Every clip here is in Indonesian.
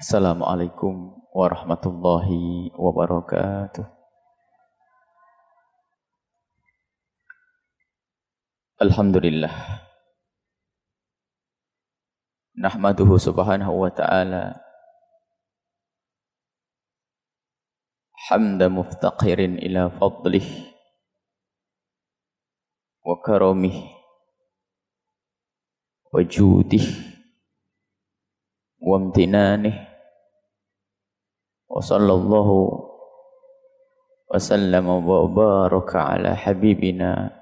Assalamualaikum warahmatullahi wabarakatuh. Alhamdulillah. Nahmaduhu subhanahu wa ta'ala. Hamda muftaqirin ila fadlih. Wa karamih. Wa judih. Wa amtinanih. Wa sallallahu wa sallama wa baraka ala habibina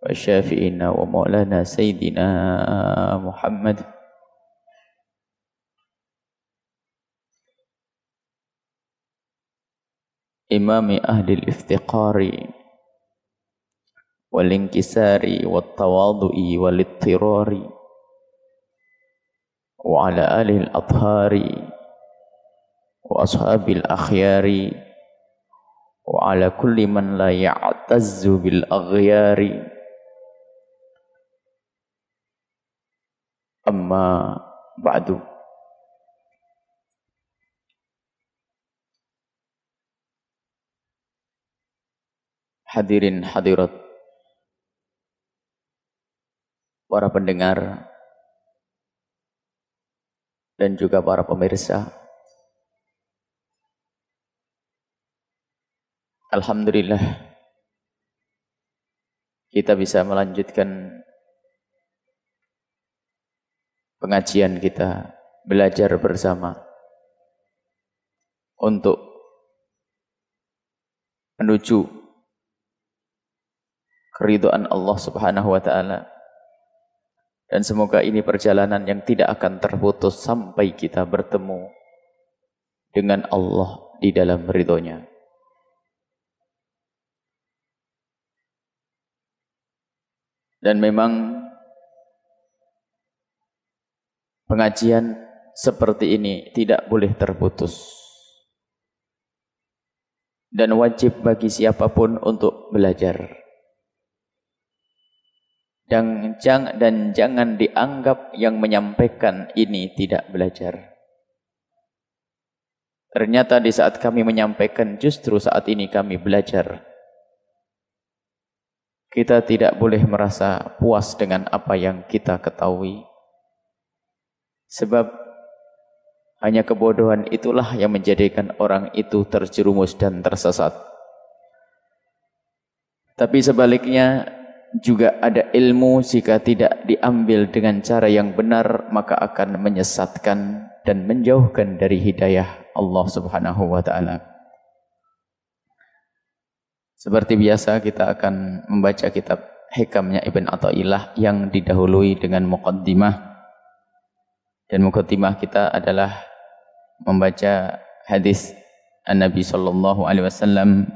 wa syafi'ina wa maulana sayyidina Muhammad imami ahli al-iftiqari wal-inkisari wat-tawadu'i wal-ittirari wa ala alihi al-athhari wa ashabil akhyari wa ala kulli man la ya'tazzu bil aghyari. Amma ba'du. Hadirin hadirat, para pendengar dan juga para pemirsa. Alhamdulillah kita bisa melanjutkan pengajian kita, belajar bersama untuk menuju keridhaan Allah Subhanahu wa taala. Dan semoga ini perjalanan yang tidak akan terputus sampai kita bertemu dengan Allah di dalam ridhonya. Dan memang pengajian seperti ini tidak boleh terputus. Dan wajib bagi siapapun untuk belajar. Dan jangan dianggap yang menyampaikan ini tidak belajar. Ternyata di saat kami menyampaikan, justru saat ini kami belajar. Kita tidak boleh merasa puas dengan apa yang kita ketahui. Sebab hanya kebodohan itulah yang menjadikan orang itu terjerumus dan tersesat. Tapi sebaliknya juga ada ilmu, jika tidak diambil dengan cara yang benar maka akan menyesatkan dan menjauhkan dari hidayah Allah Subhanahu wa taala. Seperti biasa kita akan membaca kitab Hikamnya Ibn Athaillah yang didahului dengan muqaddimah. Dan muqaddimah kita adalah membaca hadis An-Nabi sallallahu alaihi wasallam.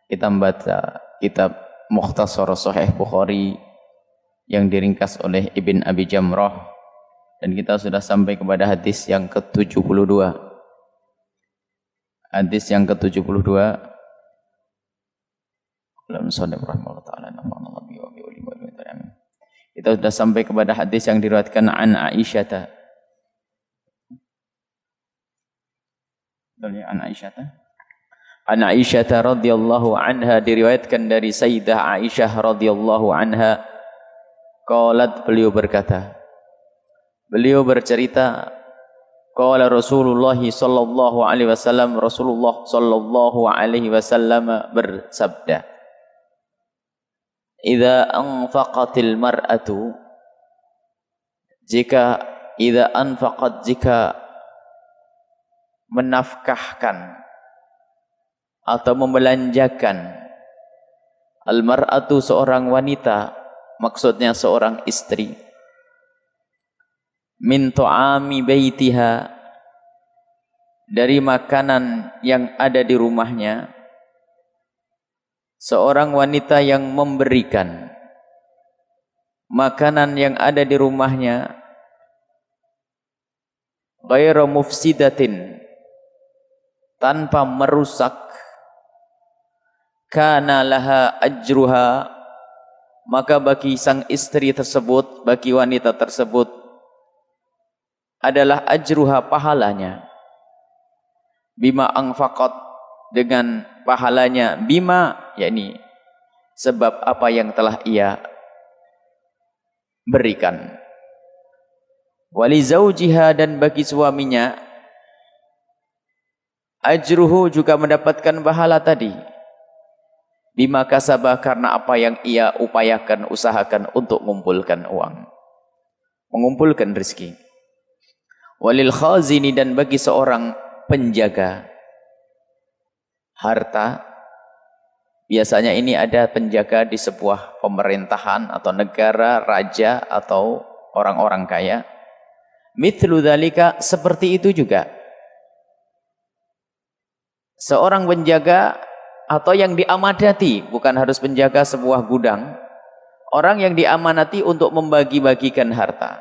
Kita membaca kitab Mukhtasar Sahih Bukhari yang diringkas oleh Ibn Abi Jamrah, dan kita sudah sampai kepada hadis yang ke-72. Hadis yang ke-72. Kita sudah sampai kepada hadis yang diriwayatkan an Aisyah. An Aisyah radhiyallahu anha, diriwayatkan dari Sayyidah Aisyah radhiyallahu anha, qalat, beliau berkata, beliau bercerita, qala Rasulullah sallallahu alaihi wasallam, Rasulullah sallallahu alaihi wasallam bersabda, idza anfaqatil mar'atu, jika menafkahkan atau membelanjakan, al-mar'atu seorang wanita, maksudnya seorang istri, min ta'ami baitiha, dari makanan yang ada di rumahnya, seorang wanita yang memberikan makanan yang ada di rumahnya, ghairu mufsidatin, tanpa merusak, kana laha ajruha, maka bagi sang istri tersebut, bagi wanita tersebut, adalah ajruha, pahalanya. Bima anfaqat, dengan pahalanya, bima yakni sebab apa yang telah ia berikan. Wali zaujiha, dan bagi suaminya, ajruhu juga mendapatkan pahala tadi. Bima kasabah, karena apa yang ia upayakan, usahakan untuk mengumpulkan uang, mengumpulkan rezeki. Walil khazini, dan bagi seorang penjaga harta, biasanya ini ada penjaga di sebuah pemerintahan atau negara, raja atau orang-orang kaya. Mithlu dzalika, seperti itu juga. Seorang penjaga atau yang diamanati, bukan harus penjaga sebuah gudang, orang yang diamanati untuk membagi-bagikan harta,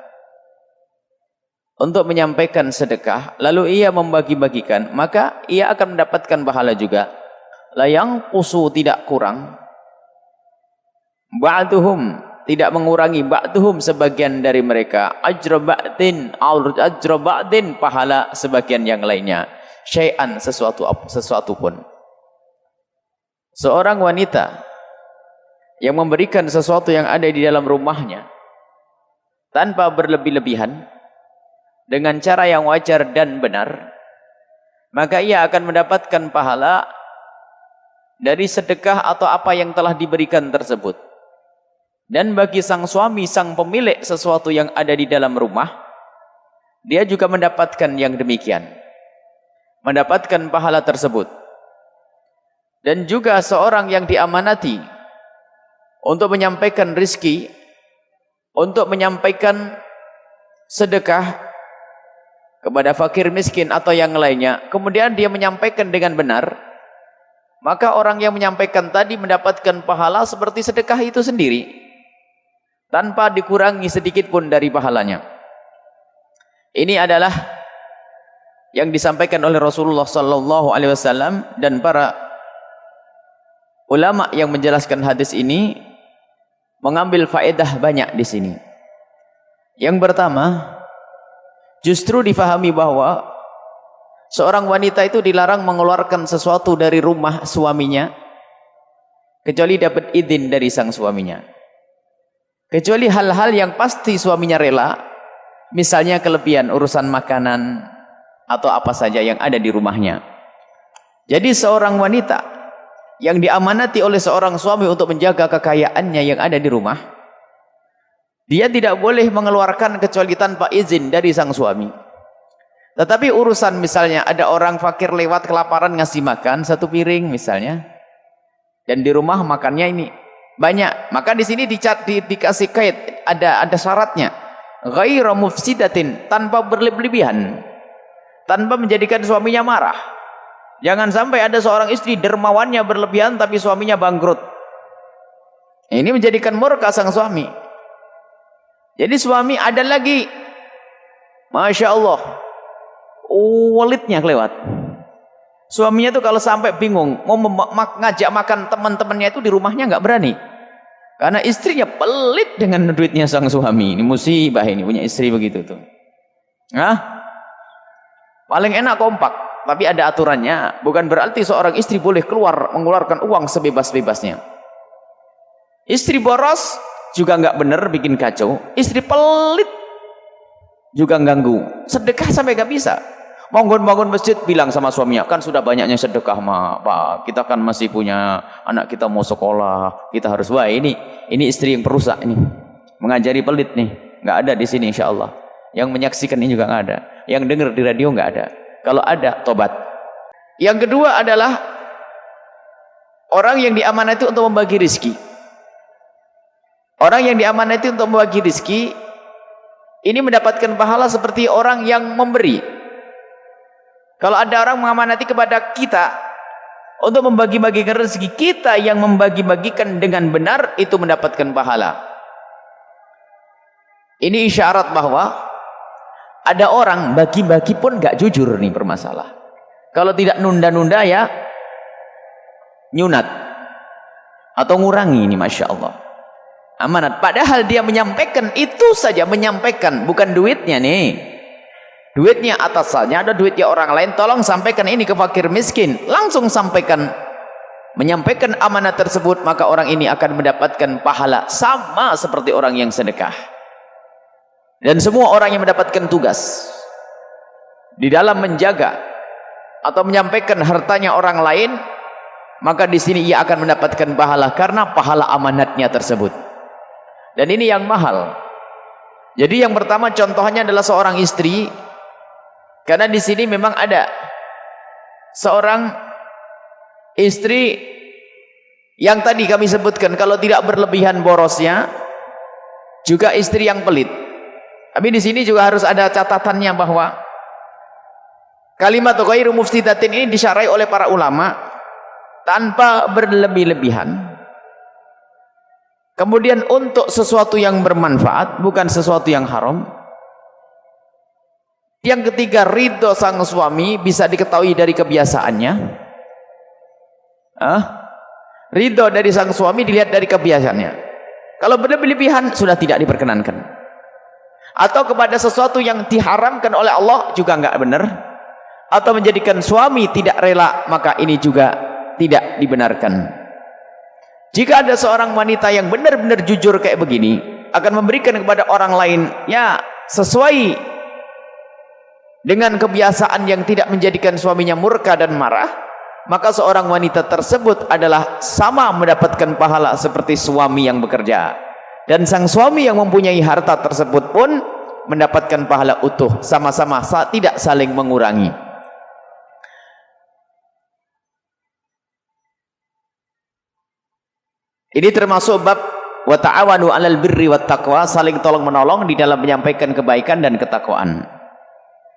untuk menyampaikan sedekah, lalu ia membagi-bagikan, maka ia akan mendapatkan pahala juga. La yanqusu, tidak kurang, ba'duhum, tidak mengurangi, ba'duhum, sebagian dari mereka, ajra ba'din, ajra ba'din, pahala sebagian yang lainnya, syai'an, sesuatu pun. Seorang wanita yang memberikan sesuatu yang ada di dalam rumahnya tanpa berlebih-lebihan, dengan cara yang wajar dan benar, maka ia akan mendapatkan pahala dari sedekah atau apa yang telah diberikan tersebut. Dan bagi sang suami, sang pemilik sesuatu yang ada di dalam rumah, dia juga mendapatkan yang demikian, mendapatkan pahala tersebut. Dan juga seorang yang diamanati untuk menyampaikan rizki, untuk menyampaikan sedekah kepada fakir miskin atau yang lainnya, kemudian dia menyampaikan dengan benar, maka orang yang menyampaikan tadi mendapatkan pahala seperti sedekah itu sendiri, tanpa dikurangi sedikit pun dari pahalanya. Ini adalah yang disampaikan oleh Rasulullah SAW dan para ulama yang menjelaskan hadis ini mengambil faedah banyak di sini. Yang pertama, justru difahami bahwa seorang wanita itu dilarang mengeluarkan sesuatu dari rumah suaminya kecuali dapat izin dari sang suaminya. Kecuali hal-hal yang pasti suaminya rela, misalnya kelebihan urusan makanan atau apa saja yang ada di rumahnya. Jadi seorang wanita yang diamanati oleh seorang suami untuk menjaga kekayaannya yang ada di rumah, dia tidak boleh mengeluarkan kecuali tanpa izin dari sang suami. Tetapi urusan misalnya ada orang fakir lewat kelaparan ngasih makan satu piring misalnya, dan di rumah makannya ini banyak, maka di sini dikasih kait, ada syaratnya, ghairu mufsidatin, tanpa berlebihan, tanpa menjadikan suaminya marah. Jangan sampai ada seorang istri dermawannya berlebihan tapi suaminya bangkrut. Ini menjadikan murka sang suami. Jadi suami ada lagi, Masya Allah, walidnya kelewat. Suaminya tuh kalau sampai bingung mau ngajak makan teman-temannya itu di rumahnya nggak berani, karena istrinya pelit dengan duitnya sang suami. Ini musibah, ini punya istri begitu tuh. Paling enak kompak, tapi ada aturannya. Bukan berarti seorang istri boleh mengeluarkan uang sebebas-bebasnya. Istri boros juga nggak benar, bikin kacau. Istri pelit juga ganggu. Sedekah sampai nggak bisa. Bangun masjid, bilang sama suaminya, kan sudah banyaknya sedekah Pak. Kita kan masih punya anak, kita mau sekolah, kita harus. Wah, ini istri yang perusak ini, mengajari pelit nih. Nggak ada di sini insya Allah. Yang menyaksikan ini juga nggak ada. Yang dengar di radio nggak ada. Kalau ada, tobat. Yang kedua adalah orang yang diamanati untuk membagi rizki. Orang yang diamanati untuk membagi rizki ini mendapatkan pahala seperti orang yang memberi. Kalau ada orang mengamanati kepada kita untuk membagi-bagikan rezeki, kita yang membagi-bagikan dengan benar itu mendapatkan pahala. Ini isyarat bahwa ada orang bagi-bagi pun gak jujur nih bermasalah. Kalau tidak nunda-nunda ya nyunat atau ngurangi ini, Masya Allah. Amanat. Padahal dia menyampaikan itu saja, menyampaikan bukan duitnya nih. duitnya atasannya, ada duitnya orang lain, tolong sampaikan ini ke fakir miskin, langsung sampaikan, menyampaikan amanat tersebut, maka orang ini akan mendapatkan pahala sama seperti orang yang sedekah. Dan semua orang yang mendapatkan tugas di dalam menjaga atau menyampaikan hartanya orang lain, maka di sini ia akan mendapatkan pahala karena pahala amanatnya tersebut. Dan ini yang mahal. Jadi yang pertama contohnya adalah seorang istri, karena di sini memang ada seorang istri yang tadi kami sebutkan kalau tidak berlebihan borosnya, juga istri yang pelit. Tapi di sini juga harus ada catatannya bahwa kalimat ghairu mufsidatin ini disyarai oleh para ulama tanpa berlebih-lebihan. Kemudian untuk sesuatu yang bermanfaat, bukan sesuatu yang haram. Yang ketiga, ridho sang suami bisa diketahui dari kebiasaannya. Ridho dari sang suami dilihat dari kebiasaannya. Kalau berlebih-lebihan sudah tidak diperkenankan. Atau kepada sesuatu yang diharamkan oleh Allah juga enggak benar. Atau menjadikan suami tidak rela, maka ini juga tidak dibenarkan. Jika ada seorang wanita yang benar-benar jujur kayak begini, akan memberikan kepada orang lain ya sesuai dengan kebiasaan yang tidak menjadikan suaminya murka dan marah, maka seorang wanita tersebut adalah sama mendapatkan pahala seperti suami yang bekerja. Dan sang suami yang mempunyai harta tersebut pun mendapatkan pahala utuh, sama-sama tidak saling mengurangi. Ini termasuk bab wa ta'awanu 'alal birri wat taqwa, saling tolong menolong di dalam menyampaikan kebaikan dan ketakwaan.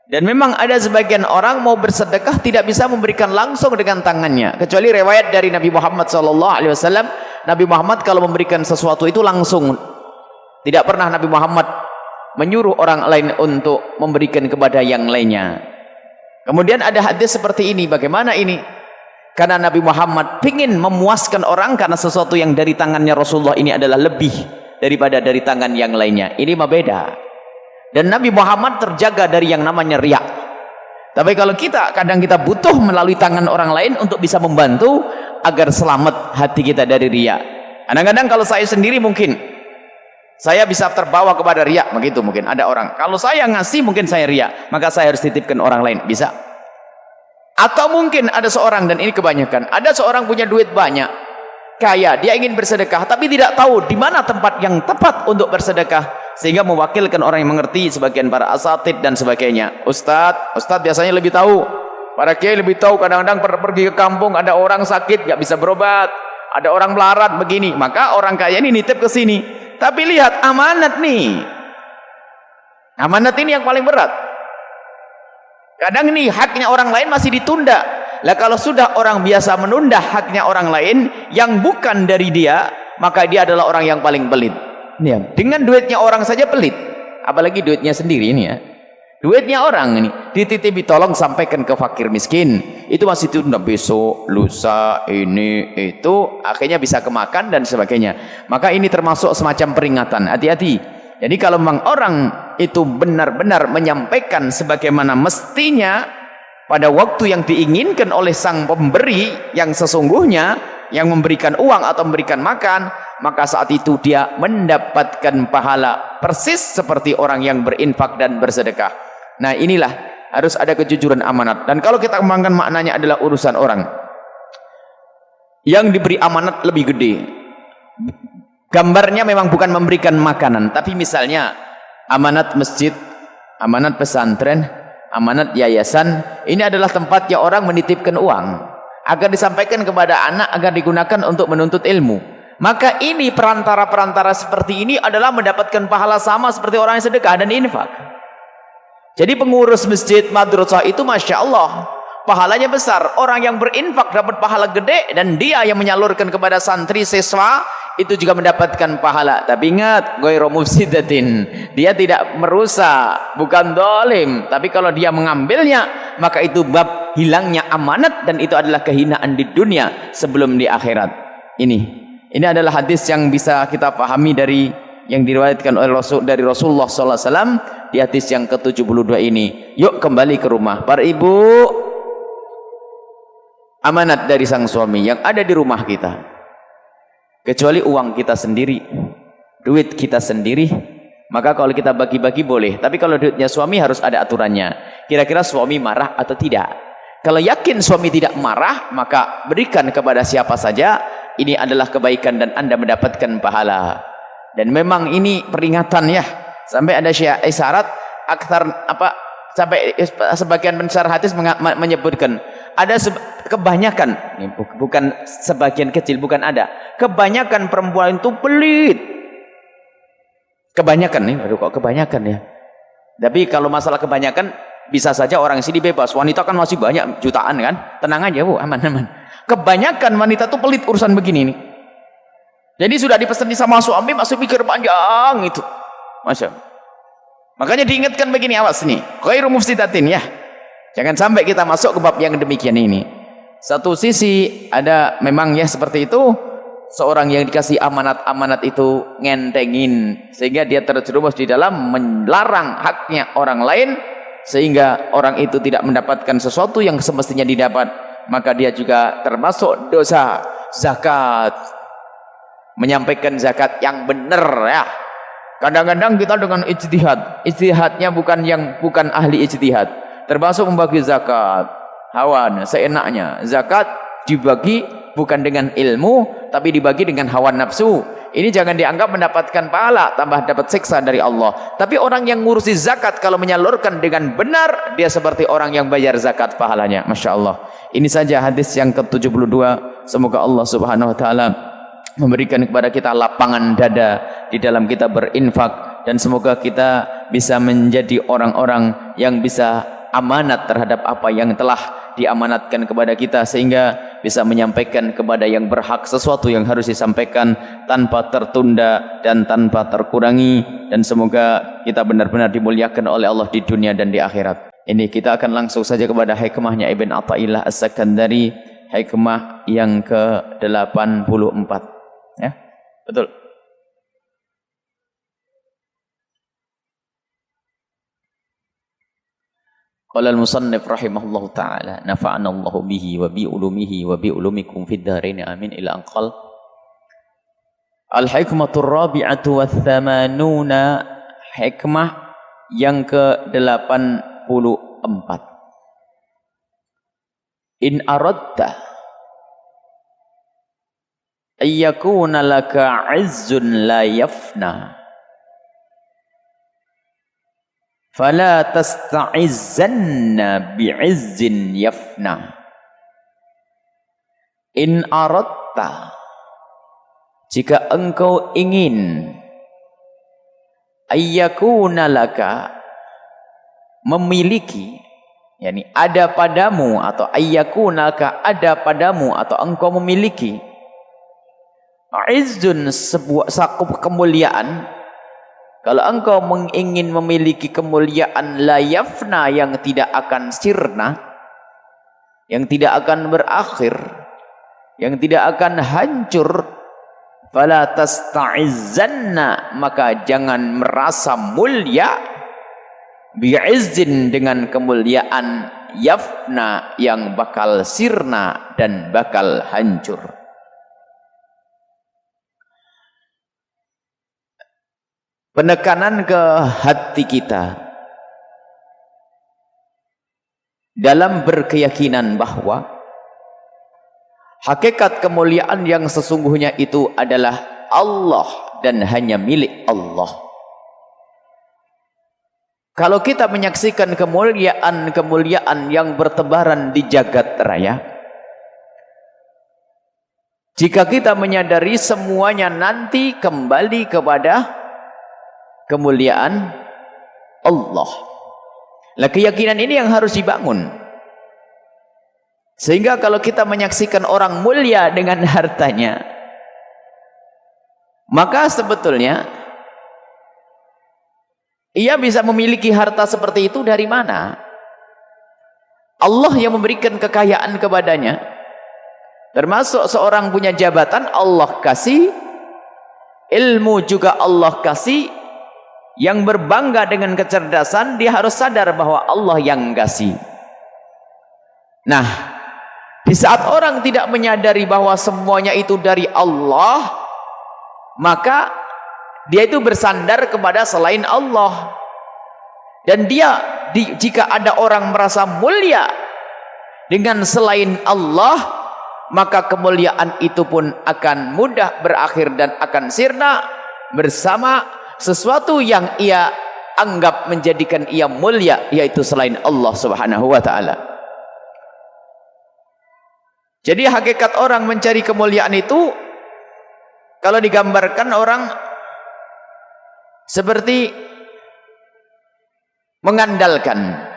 Dan memang ada sebagian orang mau bersedekah tidak bisa memberikan langsung dengan tangannya, kecuali riwayat dari Nabi Muhammad SAW. Nabi Muhammad kalau memberikan sesuatu itu langsung, tidak pernah Nabi Muhammad menyuruh orang lain untuk memberikan kepada yang lainnya. Kemudian ada hadis seperti ini. Bagaimana ini? Karena Nabi Muhammad ingin memuaskan orang, karena sesuatu yang dari tangannya Rasulullah ini adalah lebih daripada dari tangan yang lainnya. Ini mah beda. Dan Nabi Muhammad terjaga dari yang namanya riya. Tapi kalau kita, kadang kita butuh melalui tangan orang lain untuk bisa membantu agar selamat hati kita dari riya. Kadang-kadang kalau saya sendiri mungkin saya bisa terbawa kepada riya, begitu mungkin ada orang. Kalau saya ngasih mungkin saya riya, maka saya harus titipkan orang lain, bisa. Atau mungkin ada seorang, dan ini kebanyakan, ada seorang punya duit banyak, kaya, dia ingin bersedekah tapi tidak tahu di mana tempat yang tepat untuk bersedekah, sehingga mewakilkan orang yang mengerti, sebagian para asatid dan sebagainya. Ustadz biasanya lebih tahu, para kiai lebih tahu. Kadang-kadang pergi ke kampung, ada orang sakit nggak bisa berobat, ada orang melarat begini, maka orang kaya ini nitip ke sini. Tapi lihat amanat nih, amanat ini yang paling berat. Kadang ini haknya orang lain masih ditunda. Lah kalau sudah orang biasa menunda haknya orang lain yang bukan dari dia, maka dia adalah orang yang paling pelit. Nih, dengan duitnya orang saja pelit, apalagi duitnya sendiri ini ya. Duitnya orang ini dititipi, tolong sampaikan ke fakir miskin, itu masih tunda, besok, lusa, ini, itu, akhirnya bisa kemakan dan sebagainya. Maka ini termasuk semacam peringatan, hati-hati. Jadi kalau memang orang itu benar-benar menyampaikan sebagaimana mestinya pada waktu yang diinginkan oleh sang pemberi yang sesungguhnya, yang memberikan uang atau memberikan makan, maka saat itu dia mendapatkan pahala persis seperti orang yang berinfak dan bersedekah. Nah inilah harus ada kejujuran amanat. Dan kalau kita kembangkan maknanya adalah urusan orang yang diberi amanat lebih gede. Gambarnya memang bukan memberikan makanan, tapi misalnya amanat masjid, amanat pesantren, amanat yayasan. Ini adalah tempatnya orang menitipkan uang agar disampaikan kepada anak agar digunakan untuk menuntut ilmu. Maka ini perantara-perantara seperti ini adalah mendapatkan pahala sama seperti orang yang sedekah dan infak. Jadi pengurus masjid, madrasah itu Masya Allah pahalanya besar. Orang yang berinfak dapat pahala gede, dan dia yang menyalurkan kepada santri siswa itu juga mendapatkan pahala. Tapi ingat, ghairu mufsidatin, dia tidak merusak, bukan dolim. Tapi kalau dia mengambilnya, maka itu bab hilangnya amanat, dan itu adalah kehinaan di dunia sebelum di akhirat. Ini adalah hadis yang bisa kita pahami dari yang diriwayatkan oleh Rasulullah SAW di hadis yang ke-72 ini. Yuk kembali ke rumah. Para ibu, amanat dari sang suami yang ada di rumah kita, kecuali uang kita sendiri, duit kita sendiri, maka kalau kita bagi-bagi boleh. Tapi kalau duitnya suami harus ada aturannya. Kira-kira suami marah atau tidak? Kalau yakin suami tidak marah, maka berikan kepada siapa saja. Ini adalah kebaikan dan Anda mendapatkan pahala. Dan memang ini peringatan ya. Sampai ada syarat sampai sebagian pensyarah hadis menyebutkan ada kebanyakan, ini bukan sebagian kecil, bukan ada. Kebanyakan perempuan itu pelit. Kebanyakan nih, aduh kok kebanyakan ya. Tapi kalau masalah kebanyakan bisa saja orang sini bebas. Wanita kan masih banyak jutaan kan. Tenang aja Bu, aman-aman. Kebanyakan wanita tuh pelit urusan begini nih. Jadi sudah dipesan sama suami masih pikir panjang itu. Masya Allah. Makanya diingatkan begini, awas nih, khairu mufsidatin ya. Jangan sampai kita masuk ke bab yang demikian ini. Satu sisi ada memang ya seperti itu, seorang yang dikasih amanat-amanat itu ngentengin sehingga dia terjerumus di dalam melarang haknya orang lain sehingga orang itu tidak mendapatkan sesuatu yang semestinya didapat, maka dia juga termasuk dosa zakat. Menyampaikan zakat yang benar ya. Kadang-kadang kita dengan ijtihadnya bukan ahli ijtihad, termasuk membagi zakat hawan seenaknya. Zakat dibagi bukan dengan ilmu tapi dibagi dengan hawa nafsu. Ini jangan dianggap mendapatkan pahala, tambah dapat siksa dari Allah. Tapi orang yang ngurusi zakat kalau menyalurkan dengan benar, dia seperti orang yang bayar zakat pahalanya. Masya Allah. Ini saja hadis yang ke-72. Semoga Allah subhanahu wa ta'ala memberikan kepada kita lapangan dada di dalam kita berinfak, dan semoga kita bisa menjadi orang-orang yang bisa amanat terhadap apa yang telah diamanatkan kepada kita, sehingga bisa menyampaikan kepada yang berhak sesuatu yang harus disampaikan tanpa tertunda dan tanpa terkurangi, dan semoga kita benar-benar dimuliakan oleh Allah di dunia dan di akhirat. Ini kita akan langsung saja kepada hikmahnya Ibn Athaillah As-Sakandari, hikmah yang ke-84 ya, betul. Qala al-musannif rahimahullahu ta'ala nafa'ana Allahu bihi wa bi ulumihi wa bi ulumikum fid dharain amin ila anqal. Al-hikmatur rabi'atu wath thamanuna, hikmah yang ke-84. In aradta ayyakuna laka 'izzun la yafna fala tasta'izzanna bi'izzin yafna. In aradta, jika engkau ingin, ayyakuna laka, memiliki, yakni ada padamu, atau ayyakuna laka, ada padamu atau engkau memiliki, izzun, sebuah sakup kemuliaan. Kalau engkau ingin memiliki kemuliaan la yafna, yang tidak akan sirna, yang tidak akan berakhir, yang tidak akan hancur, fala tasta'izzanna, maka jangan merasa mulia, bi'izzin, dengan kemuliaan yafna, yang bakal sirna dan bakal hancur. Penekanan ke hati kita dalam berkeyakinan bahwa hakikat kemuliaan yang sesungguhnya itu adalah Allah dan hanya milik Allah. Kalau kita menyaksikan kemuliaan-kemuliaan yang bertebaran di jagat raya, jika kita menyadari semuanya nanti kembali kepada kemuliaan Allah. Nah, keyakinan ini yang harus dibangun. Sehingga kalau kita menyaksikan orang mulia dengan hartanya, maka sebetulnya ia bisa memiliki harta seperti itu dari mana? Allah yang memberikan kekayaan kepadanya. Termasuk seorang punya jabatan, Allah kasih. Ilmu juga Allah kasih. yang berbangga dengan kecerdasan, dia harus sadar bahwa Allah yang kasih. Nah, di saat orang tidak menyadari bahwa semuanya itu dari Allah, maka dia itu bersandar kepada selain Allah. Dan dia, jika ada orang merasa mulia dengan selain Allah, maka kemuliaan itu pun akan mudah berakhir dan akan sirna bersama sesuatu yang ia anggap menjadikan ia mulia, yaitu selain Allah Subhanahu wa ta'ala. Jadi hakikat orang mencari kemuliaan itu, kalau digambarkan orang seperti mengandalkan.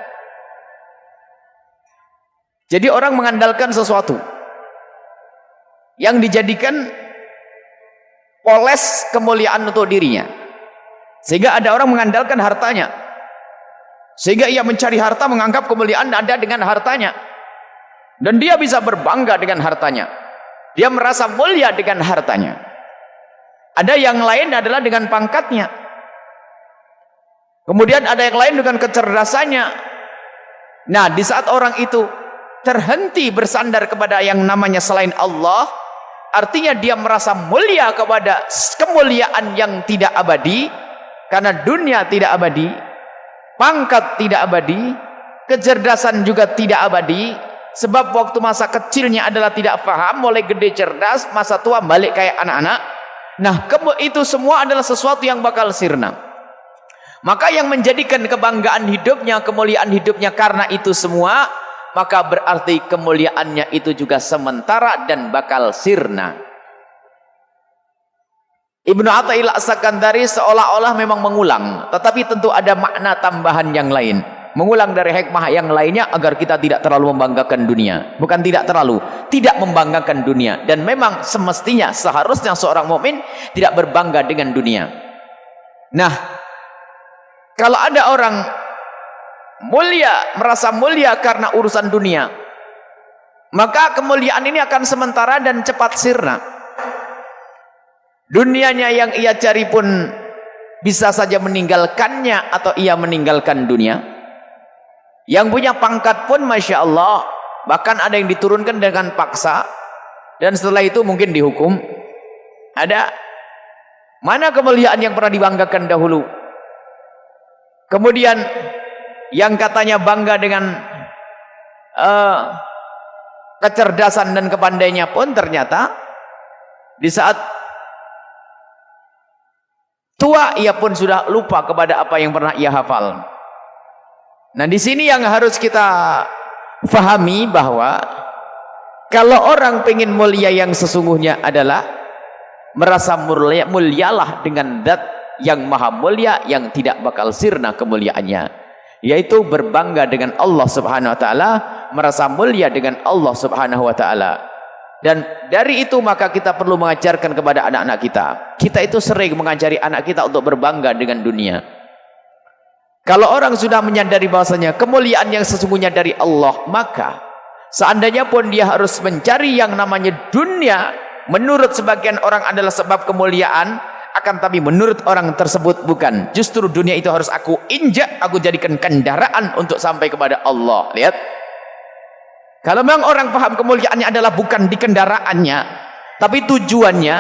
Jadi orang mengandalkan sesuatu yang dijadikan poles kemuliaan untuk dirinya. Sehingga ada orang mengandalkan hartanya, sehingga ia mencari harta, menganggap kemuliaan ada dengan hartanya, dan dia bisa berbangga dengan hartanya, dia merasa mulia dengan hartanya. Ada yang lain adalah dengan pangkatnya, kemudian ada yang lain dengan kecerdasannya. Nah, di saat orang itu terhenti bersandar kepada yang namanya selain Allah, artinya dia merasa mulia kepada kemuliaan yang tidak abadi, karena dunia tidak abadi, pangkat tidak abadi, kecerdasan juga tidak abadi. Sebab waktu masa kecilnya adalah tidak paham, mulai gede cerdas, masa tua balik kayak anak-anak. Nah, itu semua adalah sesuatu yang bakal sirna. Maka yang menjadikan kebanggaan hidupnya, kemuliaan hidupnya karena itu semua, maka berarti kemuliaannya itu juga sementara dan bakal sirna. Ibnu Athaillah As-Sakandari seolah-olah memang mengulang, tetapi tentu ada makna tambahan yang lain. Mengulang dari hikmah yang lainnya agar kita tidak terlalu membanggakan dunia. Bukan tidak terlalu, tidak membanggakan dunia. Dan memang semestinya, seharusnya seorang mukmin tidak berbangga dengan dunia. Nah, kalau ada orang mulia, merasa mulia karena urusan dunia, maka kemuliaan ini akan sementara dan cepat sirna. Dunianya yang ia cari pun bisa saja meninggalkannya atau ia meninggalkan dunia. Yang punya pangkat pun Masya Allah, bahkan ada yang diturunkan dengan paksa, dan setelah itu mungkin dihukum. Ada. Mana kemuliaan yang pernah dibanggakan dahulu? Kemudian yang katanya bangga dengan kecerdasan dan kepandainya pun ternyata di saat tua ia pun sudah lupa kepada apa yang pernah ia hafal. Nah, di sini yang harus kita fahami bahwa kalau orang pengen mulia yang sesungguhnya adalah merasa mulialah dengan zat yang maha mulia yang tidak bakal sirna kemuliaannya, yaitu berbangga dengan Allah Subhanahu wa taala, merasa mulia dengan Allah Subhanahu wa taala. Dan dari itu maka kita perlu mengajarkan kepada anak-anak kita. Kita itu sering mengajari anak kita untuk berbangga dengan dunia. Kalau orang sudah menyadari bahwasanya kemuliaan yang sesungguhnya dari Allah, maka seandainya pun dia harus mencari yang namanya dunia, menurut sebagian orang adalah sebab kemuliaan, akan tapi menurut orang tersebut bukan. Justru dunia itu harus aku injak, aku jadikan kendaraan untuk sampai kepada Allah. Lihat, kalau memang orang paham kemuliaannya adalah bukan di kendaraannya, tapi tujuannya,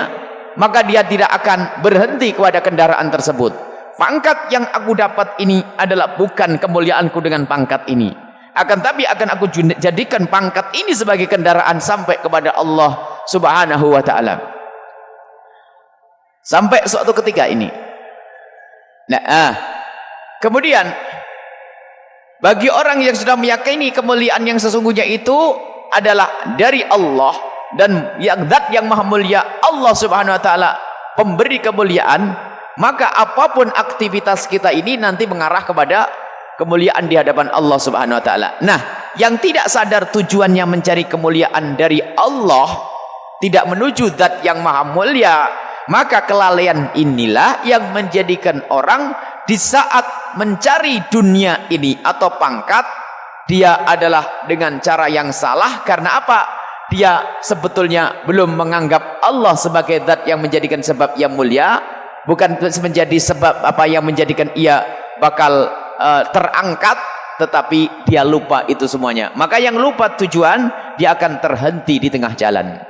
maka dia tidak akan berhenti kepada kendaraan tersebut. Pangkat yang aku dapat ini adalah bukan kemuliaanku dengan pangkat ini, akan tapi akan aku jadikan pangkat ini sebagai kendaraan sampai kepada Allah Subhanahu wa ta'ala. Sampai suatu ketika ini. Nah, kemudian bagi orang yang sudah meyakini kemuliaan yang sesungguhnya itu adalah dari Allah, dan yang zat yang maha mulia Allah Subhanahu wa ta'ala pemberi kemuliaan, maka apapun aktivitas kita ini nanti mengarah kepada kemuliaan di hadapan Allah Subhanahu wa taala. Nah, yang tidak sadar tujuannya mencari kemuliaan dari Allah, tidak menuju zat yang maha mulia, maka kelalaian inilah yang menjadikan orang di saat mencari dunia ini atau pangkat, dia adalah dengan cara yang salah. Karena apa? Dia sebetulnya belum menganggap Allah sebagai zat yang menjadikan sebab yang mulia. bukan menjadi sebab apa yang menjadikan ia bakal terangkat, tetapi dia lupa itu semuanya. Maka yang lupa tujuan, dia akan terhenti di tengah jalan.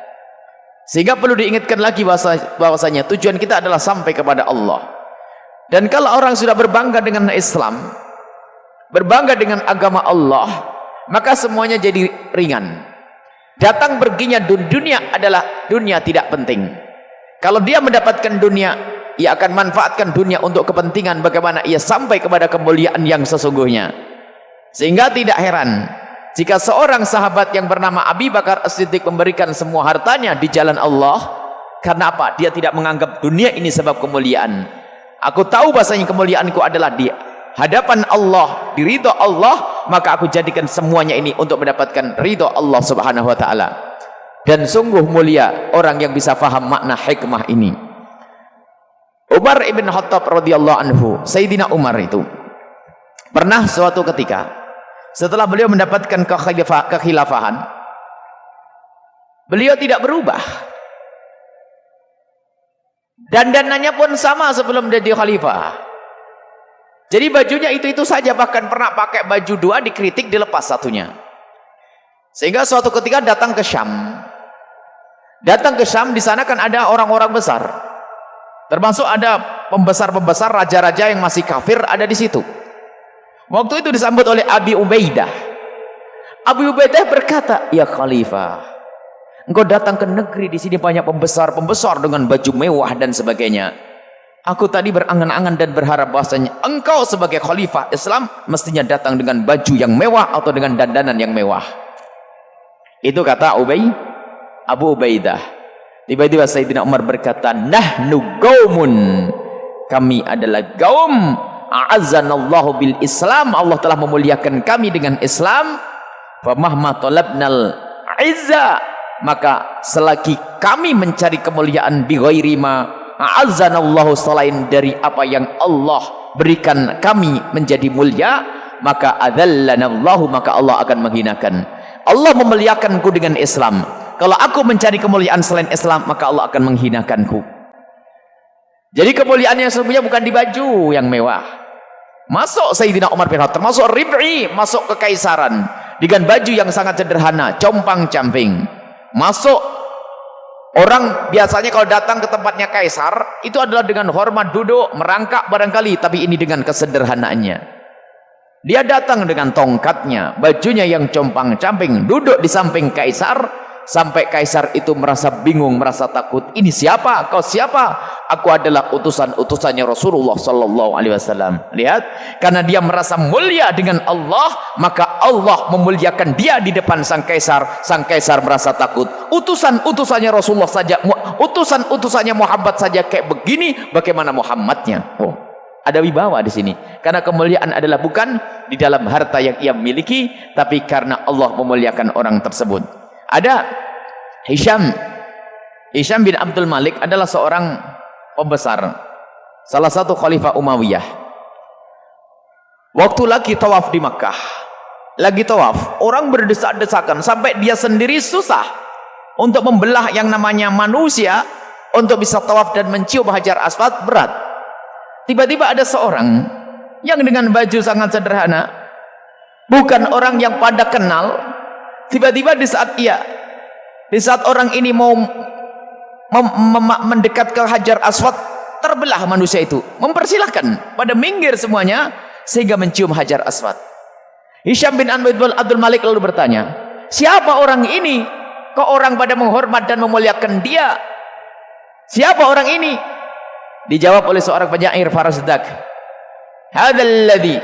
Sehingga perlu diingatkan lagi bahwasanya tujuan kita adalah sampai kepada Allah. Dan kalau orang sudah berbangga dengan Islam, berbangga dengan agama Allah, maka semuanya jadi ringan. Datang perginya dunia adalah dunia tidak penting. Kalau dia mendapatkan dunia, ia akan manfaatkan dunia untuk kepentingan bagaimana ia sampai kepada kemuliaan yang sesungguhnya. Sehingga tidak heran jika seorang sahabat yang bernama Abi Bakar As-Siddiq memberikan semua hartanya di jalan Allah. Karena apa? Dia tidak menganggap dunia ini sebab kemuliaan. Aku tahu bahasanya kemuliaanku adalah di hadapan Allah, di ridha Allah, maka aku jadikan semuanya ini untuk mendapatkan ridha Allah Subhanahu wa taala. Dan sungguh mulia orang yang bisa faham makna hikmah ini. Umar ibn Khattab radhiyallahu anhu, Sayyidina Umar itu pernah suatu ketika setelah beliau mendapatkan kekhilafahan, beliau tidak berubah. Dandanannya pun sama sebelum jadi khalifah. Jadi bajunya itu saja, bahkan pernah pakai baju dua, dikritik, dilepas satunya. Sehingga suatu ketika datang ke Syam. Datang ke Syam, di sana kan ada orang-orang besar. Termasuk ada pembesar-pembesar, raja-raja yang masih kafir ada di situ. Waktu itu disambut oleh Abi Ubaidah. Abi Ubaidah berkata, "Ya Khalifah, engkau datang ke negeri, di sini banyak pembesar-pembesar dengan baju mewah dan sebagainya. Aku tadi berangan-angan dan berharap bahwasanya engkau sebagai khalifah Islam mestinya datang dengan baju yang mewah atau dengan dandanan yang mewah." Itu kata Abu Ubaidah. Tiba-tiba Sayyidina Umar berkata, "Nahnu qaumun." Kami adalah kaum a'azzanallahu bil Islam. Allah telah memuliakan kami dengan Islam. Fa mahma talabnal izza, maka selagi kami mencari kemuliaan bi ghairi ma a'azzanallahu, selain dari apa yang Allah berikan kami menjadi mulia, maka adzallanallahu, maka Allah akan menghinakan. Allah memuliakanku dengan Islam. Kalau aku mencari kemuliaan selain Islam, maka Allah akan menghinakanku. Jadi kemuliaan yang sesungguhnya bukan di baju yang mewah. Masuk Sayyidina Umar bin Khattab, masuk Rib'i, masuk kekaisaran dengan baju yang sangat sederhana, compang-camping. Masuk, orang biasanya kalau datang ke tempatnya kaisar itu adalah dengan hormat, duduk, merangkak barangkali, tapi ini dengan kesederhanaannya. Dia datang dengan tongkatnya, bajunya yang compang-camping, duduk di samping kaisar, sampai kaisar itu merasa bingung, merasa takut. Ini siapa? Kau siapa? Aku adalah utusan-utusannya Rasulullah sallallahu alaihi wasallam. Lihat, karena dia merasa mulia dengan Allah, maka Allah memuliakan dia di depan sang kaisar. Sang kaisar merasa takut. Utusan-utusannya Rasulullah saja, utusan-utusannya Muhammad saja kayak begini, bagaimana Muhammadnya? Oh, ada wibawa di sini. Karena kemuliaan adalah bukan di dalam harta yang ia miliki, tapi karena Allah memuliakan orang tersebut. Ada Hisham bin Abdul Malik adalah seorang pembesar, salah satu khalifah Umayyah. Waktu lagi tawaf di Makkah, lagi tawaf, orang berdesak-desakan sampai dia sendiri susah untuk membelah yang namanya manusia untuk bisa tawaf dan mencium Hajar Aswad, berat. Tiba-tiba ada seorang yang dengan baju sangat sederhana, bukan orang yang pada kenal. Tiba-tiba di saat orang ini mau mendekat ke Hajar Aswad, terbelah manusia itu, mempersilahkan pada minggir semuanya sehingga mencium Hajar Aswad. Hisham bin Abdul Malik lalu bertanya, siapa orang ini? Kok orang pada menghormat dan memuliakan dia? Siapa orang ini? Dijawab oleh seorang penyair Farasdak, hadzal ladzi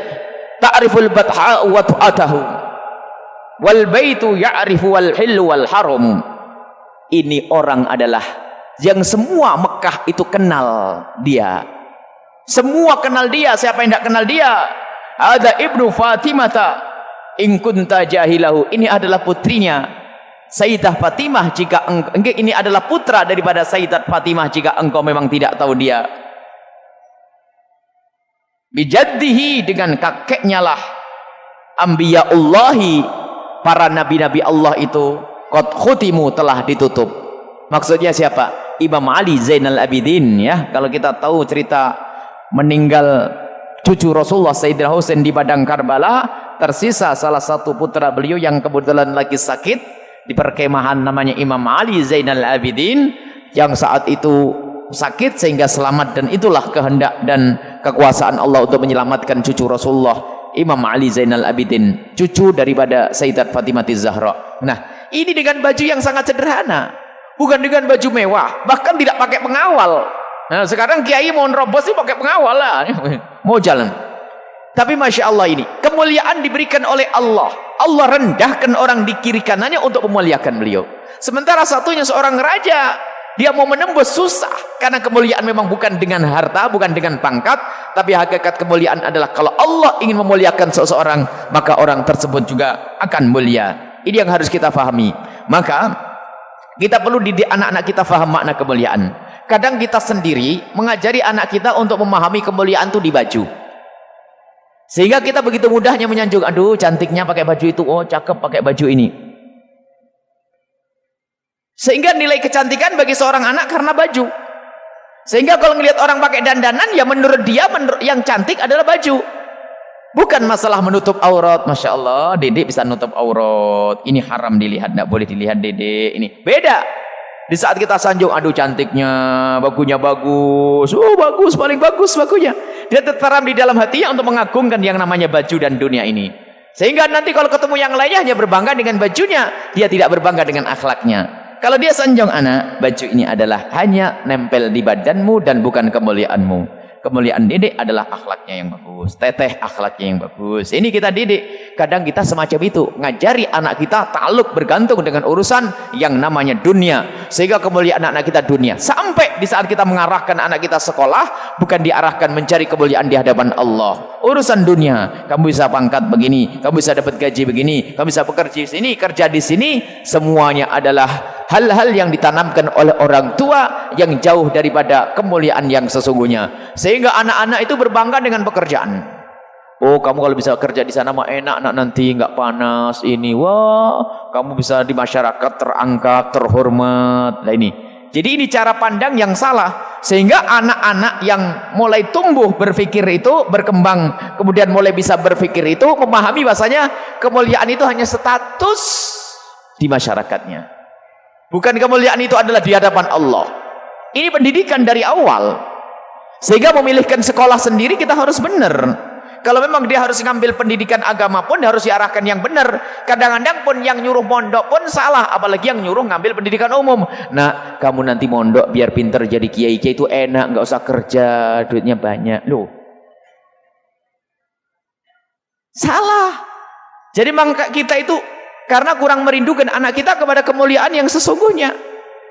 ta'riful batha wa tu'atahu wal baitu ya'rifu wal hillu wal haram. Ini orang adalah yang semua Mekah itu kenal dia. Semua kenal dia. Siapa yang tidak kenal dia? Ada ibnu Fatimata in kunta jahilahu. Ini adalah putrinya Sayyidah Fatimah, jika ini adalah putra daripada Sayyidat Fatimah, jika engkau memang tidak tahu dia. Bijaddihi, dengan kakeknya lah Anbiyaullahi, para nabi-nabi Allah itu qad khutimu, telah ditutup. Maksudnya siapa? Imam Ali Zainal Abidin ya. Kalau kita tahu cerita meninggal cucu Rasulullah Sayyidina Husain di padang Karbala, tersisa salah satu putra beliau yang kebetulan lagi sakit di perkemahan namanya Imam Ali Zainal Abidin, yang saat itu sakit sehingga selamat, dan itulah kehendak dan kekuasaan Allah untuk menyelamatkan cucu Rasulullah Imam Ali Zainal Abidin, cucu daripada Sayyidat Fatimah Zahra. Nah, ini dengan baju yang sangat sederhana, bukan dengan baju mewah, bahkan tidak pakai pengawal. Nah, sekarang kiai mau nerobos itu pakai pengawal lah, mau jalan. Tapi Masya Allah, ini kemuliaan diberikan oleh Allah. Allah rendahkan orang di kiri kanannya untuk memuliakan beliau. Sementara satunya seorang raja, dia mau menembus susah, karena kemuliaan memang bukan dengan harta, bukan dengan pangkat, tapi hakikat kemuliaan adalah kalau Allah ingin memuliakan seseorang, maka orang tersebut juga akan mulia. Ini yang harus kita fahami. Maka kita perlu didik anak-anak kita faham makna kemuliaan. Kadang kita sendiri mengajari anak kita untuk memahami kemuliaan itu di baju, sehingga kita begitu mudahnya menyanjung, aduh cantiknya pakai baju itu, oh cakep pakai baju ini. Sehingga nilai kecantikan bagi seorang anak karena baju. Sehingga kalau ngelihat orang pakai dandanan, ya menurut dia yang cantik adalah baju. Bukan masalah menutup aurat. Masya Allah, dedek bisa nutup aurat, ini haram dilihat, tidak boleh dilihat dedek. Ini beda. Di saat kita sanjung, aduh cantiknya, bagunya bagus, oh bagus, paling bagus bagunya. Dia tertanam di dalam hatinya untuk mengagungkan yang namanya baju dan dunia ini. Sehingga nanti kalau ketemu yang lainnya hanya berbangga dengan bajunya, dia tidak berbangga dengan akhlaknya. Kalau dia sanjung, anak, baju ini adalah hanya nempel di badanmu dan bukan kemuliaanmu. Kemuliaan dedek adalah akhlaknya yang bagus, teteh akhlaknya yang bagus. Ini kita didik. Kadang kita semacam itu, ngajari anak kita takluk bergantung dengan urusan yang namanya dunia, sehingga kemuliaan anak kita dunia. Sampai di saat kita mengarahkan anak kita sekolah, bukan diarahkan mencari kemuliaan di hadapan Allah. Urusan dunia, kamu bisa pangkat begini, kamu bisa dapat gaji begini, kamu bisa bekerja di sini, kerja di sini, semuanya adalah hal-hal yang ditanamkan oleh orang tua yang jauh daripada kemuliaan yang sesungguhnya. Sehingga anak-anak itu berbangga dengan pekerjaan. Oh, kamu kalau bisa kerja di sana mah enak, nak, nanti nggak panas ini. Wah, kamu bisa di masyarakat terangkat, terhormat. Nah ini. Jadi ini cara pandang yang salah. Sehingga anak-anak yang mulai tumbuh berpikir itu, berkembang, kemudian mulai bisa berpikir itu, memahami bahasanya kemuliaan itu hanya status di masyarakatnya. Bukan kemuliaan itu adalah di hadapan Allah. Ini pendidikan dari awal. Sehingga memilihkan sekolah sendiri kita harus benar. Kalau memang dia harus ngambil pendidikan agama pun harus diarahkan yang benar. Kadang-kadang pun yang nyuruh mondok pun salah, apalagi yang nyuruh ngambil pendidikan umum. Nah, kamu nanti mondok biar pinter jadi kiai itu enak, nggak usah kerja, duitnya banyak. Loh, salah. Jadi maka kita itu karena kurang merindukan anak kita kepada kemuliaan yang sesungguhnya,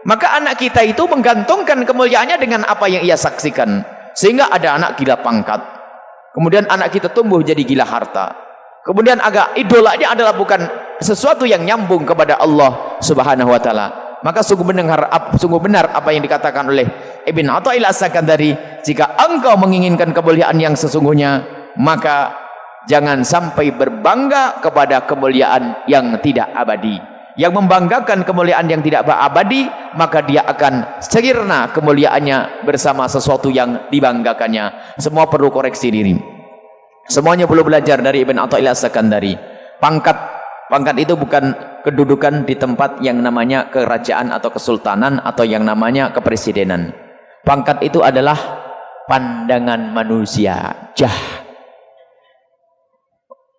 maka anak kita itu menggantungkan kemuliaannya dengan apa yang ia saksikan. Sehingga ada anak gila pangkat, kemudian anak kita tumbuh jadi gila harta, kemudian agak idolanya adalah bukan sesuatu yang nyambung kepada Allah Subhanahu wa taala. Maka sungguh benar apa yang dikatakan oleh Ibn Athaillah As-Sakandari, jika engkau menginginkan kemuliaan yang sesungguhnya, maka jangan sampai berbangga kepada kemuliaan yang tidak abadi. Yang membanggakan kemuliaan yang tidak abadi, maka dia akan sirna kemuliaannya bersama sesuatu yang dibanggakannya. Semua perlu koreksi diri. Semuanya perlu belajar dari Ibn Athaillah As-Sakandari. Pangkat itu bukan kedudukan di tempat yang namanya kerajaan atau kesultanan atau yang namanya kepresidenan. Pangkat itu adalah pandangan manusia.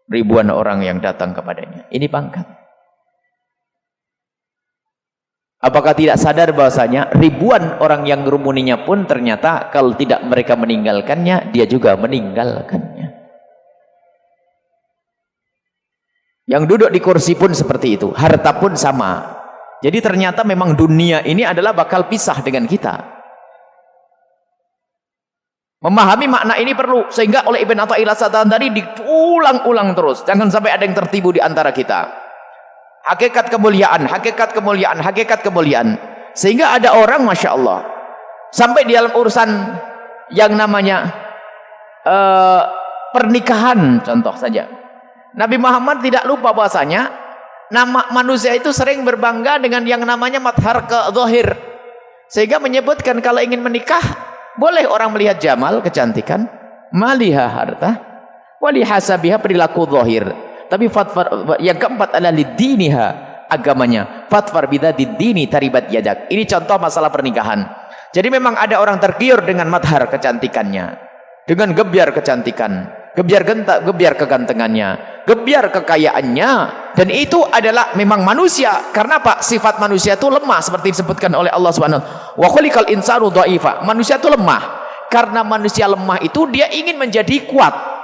Ribuan orang yang datang kepadanya, ini pangkat. Apakah tidak sadar bahwasanya ribuan orang yang merumuninya pun ternyata kalau tidak mereka meninggalkannya, dia juga meninggalkannya. Yang duduk di kursi pun seperti itu, harta pun sama. Jadi ternyata memang dunia ini adalah bakal pisah dengan kita. Memahami makna ini perlu, sehingga oleh Ibn Athaillah tadi diulang-ulang terus. Jangan sampai ada yang tertipu di antara kita. Hakikat kemuliaan, hakikat kemuliaan, hakikat kemuliaan. Sehingga ada orang, Masya Allah, sampai di dalam urusan yang namanya pernikahan, contoh saja. Nabi Muhammad tidak lupa bahasanya nama manusia itu sering berbangga dengan yang namanya madhar ke zahir. Sehingga menyebutkan kalau ingin menikah, boleh orang melihat jamal, kecantikan, maliha harta, walihasabiha perilaku zahir. Tapi yang keempat adalah lidiniha, agamanya. Fatfar bidzati dini taribat yadak. Ini contoh masalah pernikahan. Jadi memang ada orang tergiur dengan madhar kecantikannya, dengan gebyar kecantikan, gebyar kegantengannya, gebyar kekayaannya, dan itu adalah memang manusia. Karena apa? Sifat manusia itu lemah seperti disebutkan oleh Allah Subhanahu wa khuliqal insanu dha'ifa. Manusia itu lemah. Karena manusia lemah itu dia ingin menjadi kuat.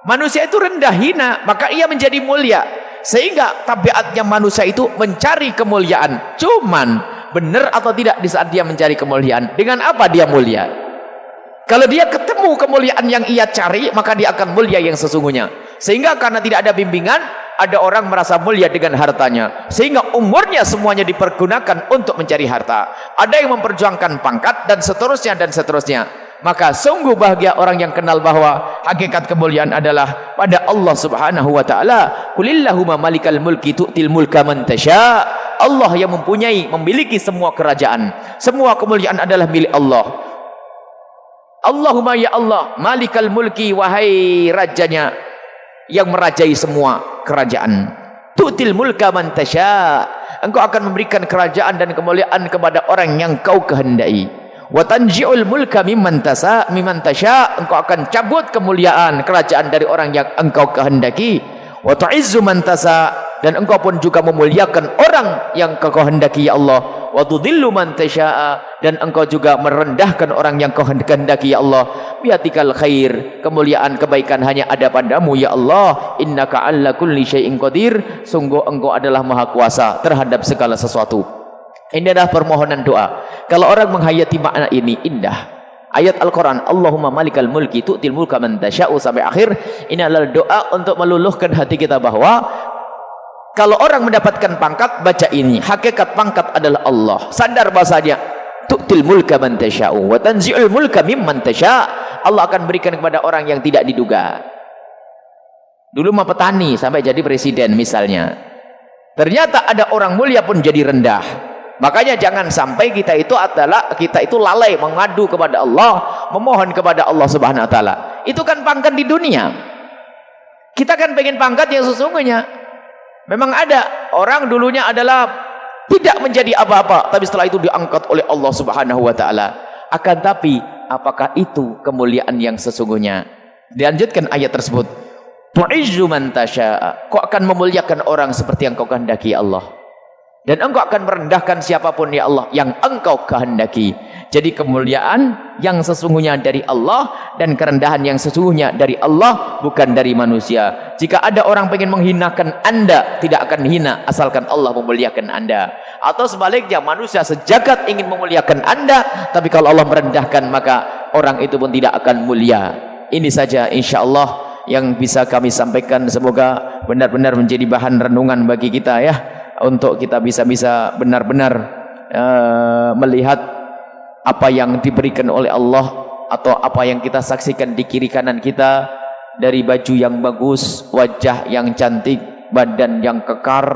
Manusia itu rendah hina, maka ia menjadi mulia. Sehingga tabiatnya manusia itu mencari kemuliaan. Cuman benar atau tidak di saat dia mencari kemuliaan? Dengan apa dia mulia? Kalau dia ketemu kemuliaan yang ia cari, maka dia akan mulia yang sesungguhnya. Sehingga karena tidak ada bimbingan, ada orang merasa mulia dengan hartanya. Sehingga umurnya semuanya dipergunakan untuk mencari harta. Ada yang memperjuangkan pangkat dan seterusnya dan seterusnya. Maka sungguh bahagia orang yang kenal bahwa hakikat kemuliaan adalah pada Allah Subhanahu wa taala. Qulillahumma malikal mulki tu'til mulka man tasya. Allah yang memiliki semua kerajaan. Semua kemuliaan adalah milik Allah. Allahumma ya Allah, malikal mulki, wahai rajanya yang merajai semua kerajaan. Tu'til mulka man tasya. Engkau akan memberikan kerajaan dan kemuliaan kepada orang yang kau kehendaki. Wa tanji'ul mulka mimman tasya. Engkau akan cabut kemuliaan kerajaan dari orang yang engkau kehendaki. Wa tu'izzu man tasya. Dan engkau pun juga memuliakan orang yang kau kehendaki ya Allah. Wa tudhillu man tasya. Dan engkau juga merendahkan orang yang kau kehendaki ya Allah. Biatikal khair. Kemuliaan kebaikan hanya ada padamu ya Allah. Innaka 'ala kulli syai'in qadir. Sungguh engkau adalah maha kuasa terhadap segala sesuatu. Ini adalah permohonan doa. Kalau orang menghayati makna ini indah. Ayat Al-Quran, Allahumma malikal mulki tu'til mulka man tasya'u sampai akhir. Ini adalah doa untuk meluluhkan hati kita bahwa kalau orang mendapatkan pangkat, baca ini. Hakikat pangkat adalah Allah. Sadar bahasanya tu'til mulka man tasya'u wa tanzi'ul mulka mimman tasya'. Allah akan berikan kepada orang yang tidak diduga. Dulu mah petani sampai jadi presiden misalnya. Ternyata ada orang mulia pun jadi rendah. Makanya jangan sampai kita itu lalai mengadu kepada Allah, memohon kepada Allah Subhanahu wa taala. Itu kan pangkat di dunia. Kita kan pengen pangkat yang sesungguhnya. Memang ada orang dulunya adalah tidak menjadi apa-apa, tapi setelah itu diangkat oleh Allah Subhanahu wa taala. Akan tapi apakah itu kemuliaan yang sesungguhnya? Dilanjutkan ayat tersebut. Tu'izzu man tasya. Kau akan memuliakan orang seperti yang kau kehendaki Allah. Dan engkau akan merendahkan siapapun ya Allah yang engkau kehendaki. Jadi kemuliaan yang sesungguhnya dari Allah dan kerendahan yang sesungguhnya dari Allah, bukan dari manusia. Jika ada orang ingin menghinakan anda, tidak akan hina asalkan Allah memuliakan anda. Atau sebaliknya, manusia sejagat ingin memuliakan anda, tapi kalau Allah merendahkan maka orang itu pun tidak akan mulia. Ini saja insyaallah yang bisa kami sampaikan. Semoga benar-benar menjadi bahan renungan bagi kita ya, untuk kita bisa benar-benar melihat apa yang diberikan oleh Allah atau apa yang kita saksikan di kiri kanan kita, dari baju yang bagus, wajah yang cantik, badan yang kekar,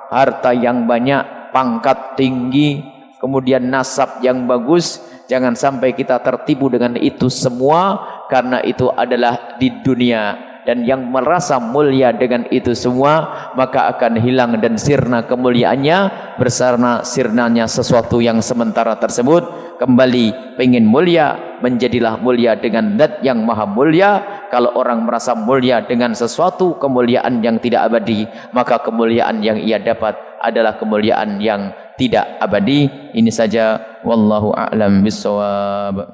harta yang banyak, pangkat tinggi, kemudian nasab yang bagus. Jangan sampai kita tertipu dengan itu semua, karena itu adalah di dunia. Dan yang merasa mulia dengan itu semua, maka akan hilang dan sirna kemuliaannya bersama sirnanya sesuatu yang sementara tersebut. Kembali pengen mulia, menjadilah mulia dengan zat yang maha mulia. Kalau orang merasa mulia dengan sesuatu kemuliaan yang tidak abadi, maka kemuliaan yang ia dapat adalah kemuliaan yang tidak abadi. Ini saja, wallahu a'lam bissawab.